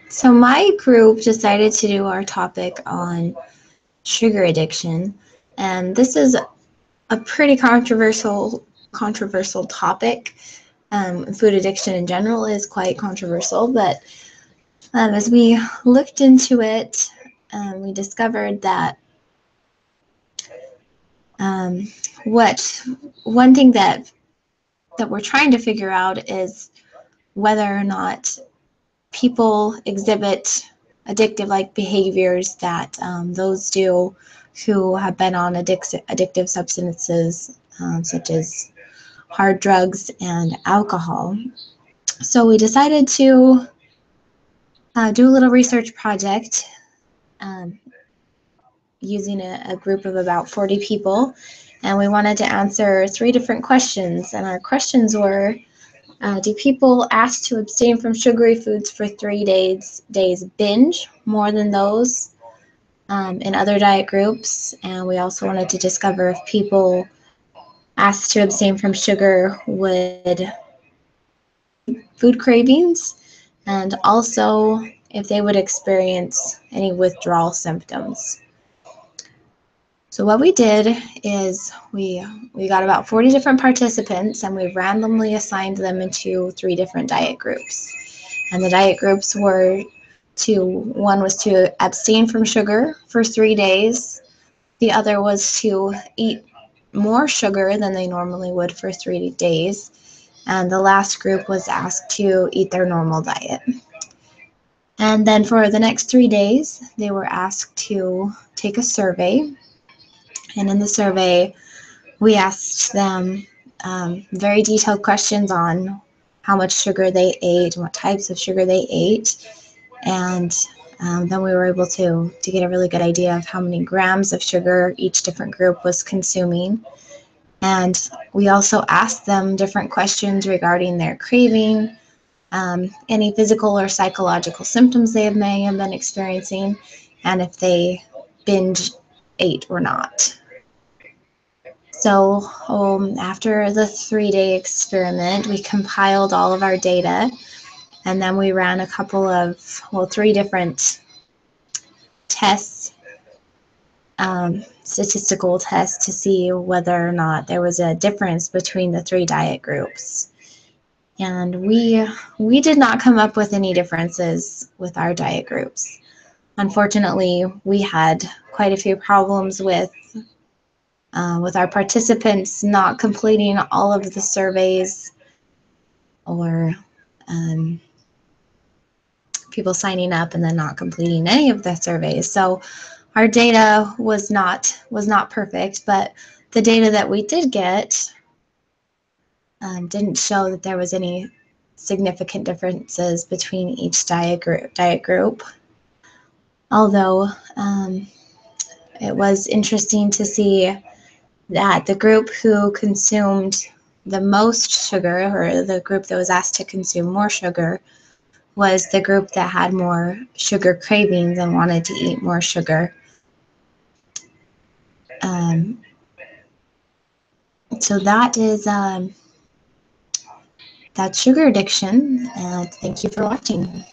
So my group decided to do our topic on sugar addiction, and this is a pretty controversial topic. Food addiction in general is quite controversial, but as we looked into it, we discovered that one thing that we're trying to figure out is whether or not people exhibit addictive-like behaviors that those do who have been on addictive substances such as hard drugs and alcohol. So we decided to do a little research project using a group of about 40 people, and we wanted to answer 3 different questions. And our questions were, do people asked to abstain from sugary foods for 3 days binge more than those in other diet groups? And we also wanted to discover if people asked to abstain from sugar would food cravings, and also if they would experience any withdrawal symptoms. So what we did is we got about 40 different participants, and we randomly assigned them into 3 different diet groups. And the diet groups were one was to abstain from sugar for 3 days. The other was to eat more sugar than they normally would for 3 days. And the last group was asked to eat their normal diet. And then for the next 3 days, they were asked to take a survey. And in the survey, we asked them very detailed questions on how much sugar they ate and what types of sugar they ate. And then we were able to get a really good idea of how many grams of sugar each different group was consuming. And we also asked them different questions regarding their craving, any physical or psychological symptoms they may have been experiencing, and if they binge ate or not. So after the 3-day experiment, we compiled all of our data, and then we ran a couple of, 3 different tests, statistical tests, to see whether or not there was a difference between the 3 diet groups. And we did not come up with any differences with our diet groups. Unfortunately, we had quite a few problems with our participants not completing all of the surveys, or people signing up and then not completing any of the surveys. So our data was not perfect, but the data that we did get didn't show that there was any significant differences between each diet group. Although it was interesting to see that the group who consumed the most sugar, or the group that was asked to consume more sugar, was the group that had more sugar cravings and wanted to eat more sugar. So that is that's sugar addiction, and thank you for watching.